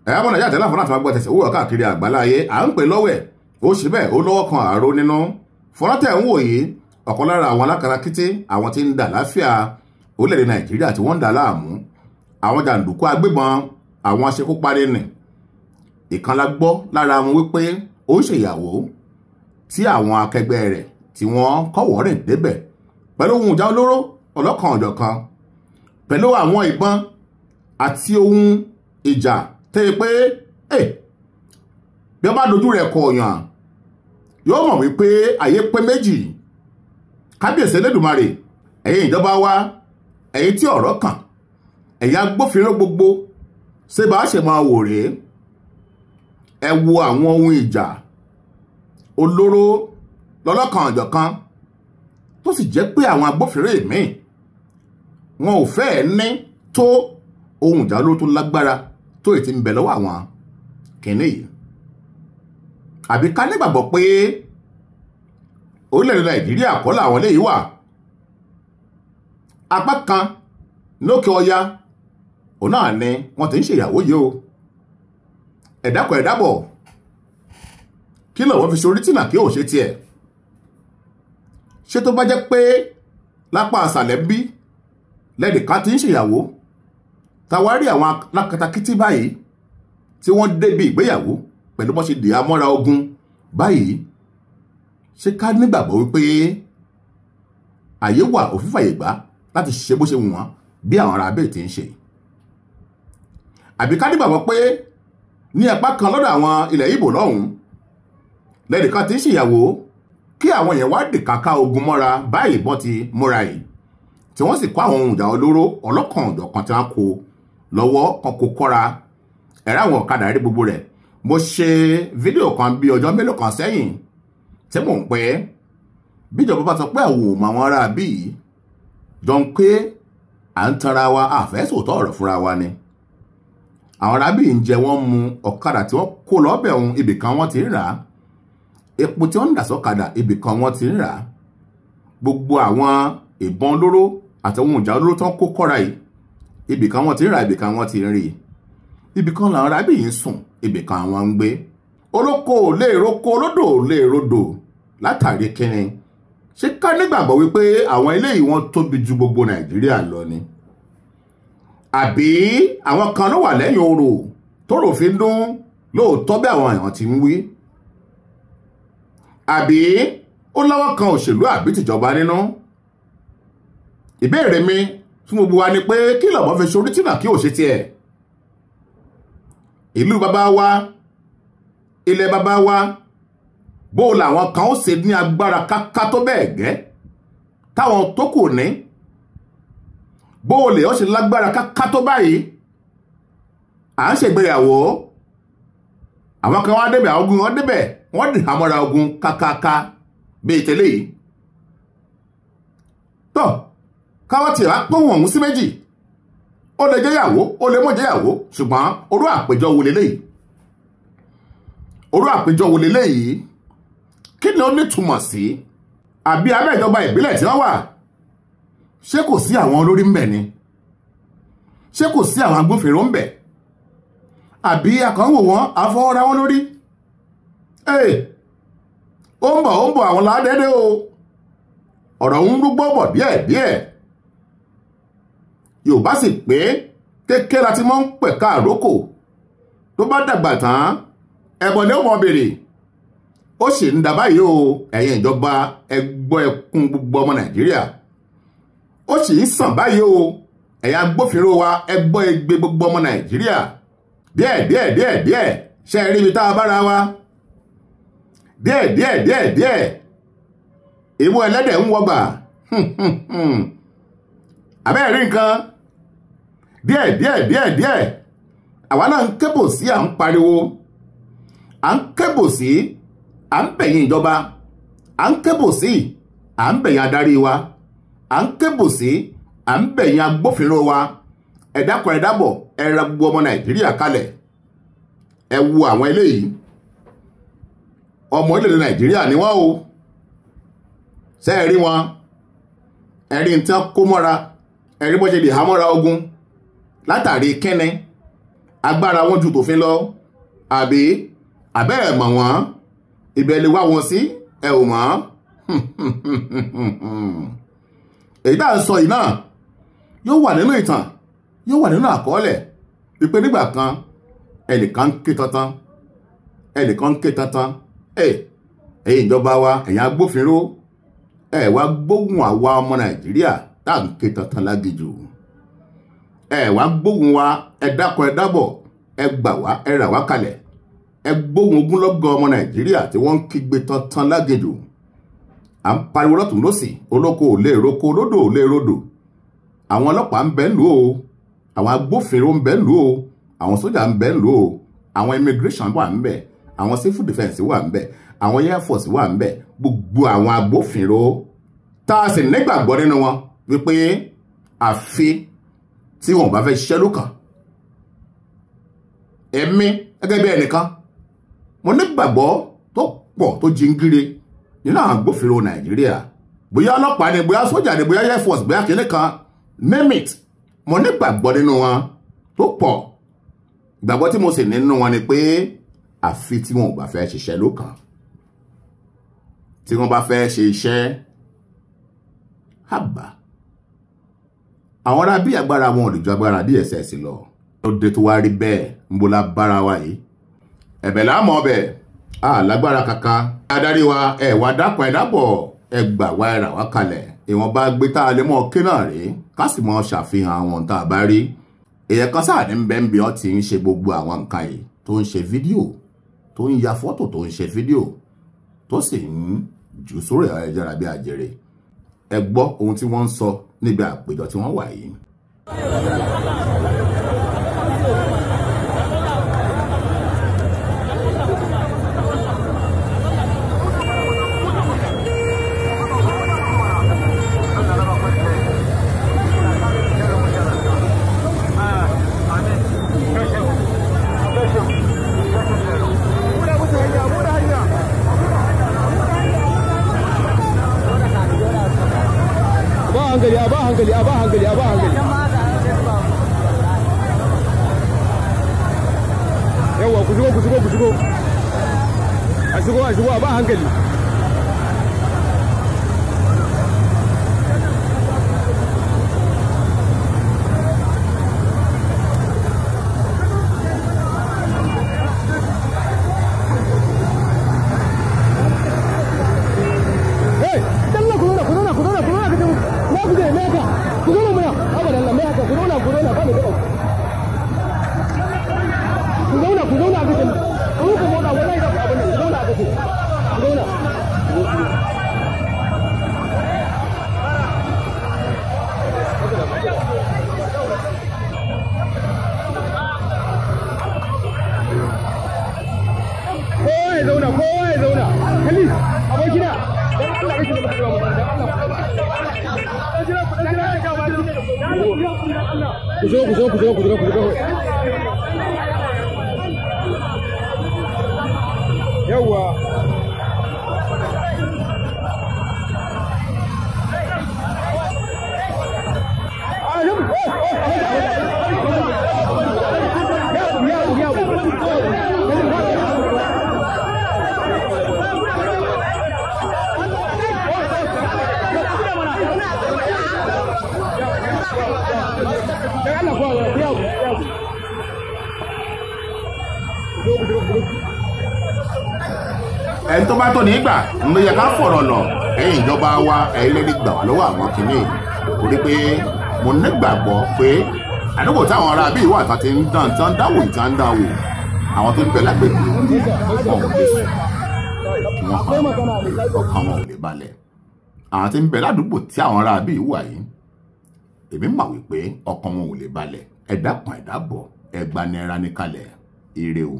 ẹ̀yà mọ́ nàìjíríà tẹ́lá fún láti máa gbọ́ tẹ̀sẹ̀ wúwọ́ káàkiri àgbáláyé à ń pè lọ́wẹ̀ ó ṣe bẹ́ẹ̀ ó lọ́wọ́ kan àrò nínú fọ́nrán ń wò yìí ọ̀kan lára àwọn alákatakítí àwọn tí ń dà láfíà orílẹ̀-èdè nàìjíríà tí wọ́n ń dà láàmú àwọn jàǹdùkú agbébọn àwọn aṣekúpani nì ìkan la gbọ́ lára wọn wípé ó ń ṣèyàwó tí àwọn akẹgbẹ́ rẹ̀ tí wọ́n kọ́wọ́ rìn débẹ̀ pẹ̀lú ohun ìjà olóró ọlọ́kan ọ̀jọ̀kan pẹ̀lú àwọn ìbọn àti ohun ìjà tẹ́ pé bí wọ́n bá dojú rẹ̀ kọ ọ̀yàn yóò mọ̀ wípé ayé pé méjì kábíyèsí Elédùmarè ẹ̀yin ìjọba wa ẹ̀yin tí ọ̀rọ̀ kàn ẹ̀yin agbófinró gbogbo ṣé bá ṣe máa wò rèé ẹ wo àwọn ohun ìjà olóró lọ́lọ́kan ọ̀jọ̀kan tó sì jẹ́ pé àwọn agbófinró míì wọn ò fẹ́ẹ̀ ní tó ohun ìjà olóró tó lágbára tó ètí ń bẹ lọ́wọ́ àwọn kìnní yìí àbí ká nígbàgbọ́ pé orílẹ̀-èdè nàìjíríà kọ́ làwọn léyìí wà apá kan lókè ọya òun náà ni wọ́n ti ń ṣèyàwó yìí o ẹ̀dákọ̀ ẹ̀dábọ̀ kí lọ́wọ́ fi ṣorí tìǹà kí ò ṣe tiẹ̀ ṣé tó bá jẹ́ pé lápá àṣàlẹ̀ ń bí lẹ́nìkan ti ń ṣèyàwó táwa rí àwọn alákatakítí báyìí tí wọ́n débi ìgbéyàwó pẹ̀lú bó ṣe dì á mọ́ra ogun báyìí ṣé ká nígbàgbọ́ wípé àyè wà òfin fàyè gbà láti ṣe bó ṣe wù wọ́n bí àwọn ará abẹ́ ti ń ṣe àbí ká nígbàgbọ́ pé ní apá kan lọ́dọ̀ àwọn ilẹ̀ Ìgbò lọ́hùn lẹ́nìkan ti ń ṣèyàwó kí àwọn èèyàn wá dì kàkà ogun mọ́ra báyìí bọ́n ti múra yìí tí wọ́n sì kó àwọn ohun ìjà olóró ọlọ́kan ọ̀jọ̀kan tí wọ́n kó lọ́wọ́ kan kó kọ́ra ẹ̀rọ àwọn ọ̀kadà rí gbogbo rẹ̀ mo ṣe fídíò kan bí ọjọ́ mélòó kan sẹ́yìn tí mò ń pẹ́ bíjọba bá sọ pé àwọn ò mọ àwọn ará bíi jọ ń pé à ń tanra wa àfẹ́sòótọ́ ọ̀rọ̀ fúnra wa ni àwọn ará bíi ń jẹ wọ́n mu ọ̀kadà tí wọ́n kó lọ́bẹ̀ ohun ibìkan wọ́n ti ń rà á epo tí wọ́n ń dà sọ́kadà ibìkan wọ́n ti ń rà á gbogbo àwọn ìbọn olóró àti ohun ìjà olóró tó ń kó kọ́ra yìí ibìkan wọ́n ti ń rà ibìkan wọ́n ti ń rí ibìkan làwọn ará bíi ń sùn ibìkan àwọn ń gbé olóko lè roko olódò lè rodò látàrí kíni ṣé ká nígbàgbọ́ wípé àwọn eléyìí wọ́n tóbi ju gbogbo nàìjíríà lọ ni àbí àwọn kan ló wà lẹ́yìn orò tóró fi ń dún lóòótọ́ bí àwọn èèyàn ti ń wí àbí ó lọ́wọ́ kan òṣèlú àbí tìjọba nínú ìbéèrè mi fún gbogbo wa ni pé kí lọ́mọ fi ṣorí tìǹà kí ò ṣe tiẹ̀ ìlú bàbá wa ilẹ̀ bàbá wa bó làwọn kan ó ṣe ní agbára káká tó bẹ́ẹ̀ gẹ́ táwọn tó kù ní bó lè ó ṣe lágbára káká tó báyìí à ń ṣègbéyàwó àwọn kan wá débẹ̀ àwọn ogun wọn débẹ̀ wọ́n dì àmọ́ra ogun kákáká bíi tẹ́lẹ̀ yìí tó káwọ́ tí a pọ́n wọ̀n sí méjì ó lè jẹ́yàwó ó lè mọ́ jẹ́yàwó ṣùgbọ́n orú àpéjọ wo leléyìí orú àpéjọ wo leléyìí kí ni ó nítumọ̀ sí àbí abẹ́ ìjọba ìbílẹ̀ tí wọ́n wà ṣé kò sí àwọn olórí ń bẹ̀ ni ṣé kò sí àwọn agbófinró ń bẹ̀ àbí àkànwò wọn àfọwọ́ra wọn lórí ó ń bọ̀ àwọn ládẹ́dẹ́ o ọ̀rọ̀ ń rúgbọ́ bọ̀ díẹ̀díẹ̀ Yorùbá sì pé kékeré láti mọ́ ń pẹ̀ka àrókò tó bá dàgbà tán ẹbọ ni ó mọ bèrè ó sì ń dà báyìí o ẹ̀yin ìjọba ẹgbọ́ ẹkún gbogbo ọmọ Nàìjíríà ó sì ń sàn báyìí o ẹ̀yin agbófinró wa ẹgbọ́ ẹgbẹ́ gbogbo ọmọ Nàìjíríà díẹ̀ ṣe rí ibi tá a bára wa díẹ̀ ìwọ ẹlẹ́dẹ̀ ń wọgbà abẹ́ẹ̀ rí nǹkan díẹ̀ àwa náà ń kébò sí à ń pariwo à ń kébò sí à ń bẹ̀yìn ìjọba à ń kébò sí à ń bẹ̀yìn adarí wa à ń kébò sí à ń bẹ̀yìn agbófinró wa ẹ dákun ẹ dábọ̀ ẹ ra gbogbo ọmọ Nàìjíríà kalẹ̀ ẹ wo àwọn eléyìí ọmọ orílẹ̀-èdè Nàìjíríà ni wọ́n o ṣé ẹ rí wọn ẹ rí n tí wọ́n kó mọ́ra ẹ rí bó ṣe dì hámọ́ra ogun látàrí kíni agbára wọn ju tòfin lọ àbí àbẹ́ ẹ̀ mọ̀ wọ́n ibẹ̀ lè wá wọn sí ẹ ò mọ̀ èyí tá à ń sọ yìí náà yóò wà nínú ìtàn yóò wà nínú àkọọ́lẹ̀ wípé nígbà kan ẹnìkan ń ké tantan ẹ̀yin ìjọba wa ẹ̀yin agbófinró ẹ wá gbógun àwa ọmọ Nàìjíríà tá à ń ké tantan lágejù ẹ wá gbógun wa ẹ dákun ẹ dábọ̀ ẹ gbà wá ẹ rà wá kalẹ̀ ẹ gbógun ogúnlọ́gọ̀ ọmọ Nàìjíríà tí wọ́n ń kígbe tantan lágejù à ń pariwo lọ́tún lọ́sì olóko ò lè roko olódò ò lè rodò àwọn ọlọ́pàá ń bẹ ń lù ó àwọn agbófinró ń bẹ ń lù ó àwọn sójà ń bẹ ń lù ó àwọn immigration wà ń bẹ àwọn civil defence wà ń bẹ àwọn air force wà ń bẹ gbogbo àwọn agbófinró tá a sì nígbàgbọ́ nínú wọn wípé àfi tí wọn bá fẹ́ ṣiṣẹ́ lókàn èmi gẹ́gẹ́ bí ẹnìkan mo nígbàgbọ́ tó pọ̀ tó jíngire nínú àwọn agbófinró Nàìjíríà bóyá ọlọ́pàá ni bóyá sójà ni bóyá air force bóyá kìnìún kan name it mo nígbàgbọ́ nínú wọn tó pọ̀ ìgbàgbọ́ tí mo sì nínú wọn ni pé àfi tí wọn ò bá fẹ́ ṣiṣẹ́ lókàn tí wọ́n bá fẹ́ ṣe iṣẹ́ àbá àwọn ará bí agbára wọn ò lè ju agbára DSS lọ ó dé tó wá rí bẹ́ẹ̀ ń bó la bára wa yìí ẹ̀bẹ̀ láàmú ọbẹ̀ lágbára kankan adarí wa ẹ wá dákun ẹ dábọ̀ ẹ gbà wá ẹ rà wá kalẹ̀ ìwọ̀n bá gbé tá a lè mọ̀ kí náà rí ká sì mọ̀ ṣàfihàn àwọn tá a bá rí èèyàn kan sáà ní bẹ́ẹ̀ bí wọ́n ti ń ṣe gbogbo àwọn nǹkan yìí tó ń ṣe fídíò tó ń ya fọ́tò tó ń ṣe fídíò tó sì ń jù sórí ayélujára bí àjèrè ẹ gbọ́ ohun tí wọ́n ń sọ níbi àpéjọ tí wọ́n wà yìí. a ba hankali yawa ku shigo a shigo a ba hankali ku zo yawa ẹni tó bá tọ́ nígbà ló yẹ ká fọ̀rọ̀ lọ ẹ̀yin ìjọba wa ẹ̀yin lè gbà wá lọ́wọ́ àwọn kìíní torí pé mo nígbàgbọ́ pé àdúgbò táwọn ará bíi wà tán ti ń dán tán dáwò ìta ń dáwò àwọn tó ń bẹ lágbègbè wọn ò lè sùn ọkàn wọn ò lè balẹ̀ àwọn tí ń bẹ ládùúgbò tí àwọn ará bíi wà yìí èmi mọ̀ wípé ọkàn wọn ò lè balẹ̀ ẹ dákun ẹ dábọ̀ ẹ gba náírà ní kalẹ̀ ire o.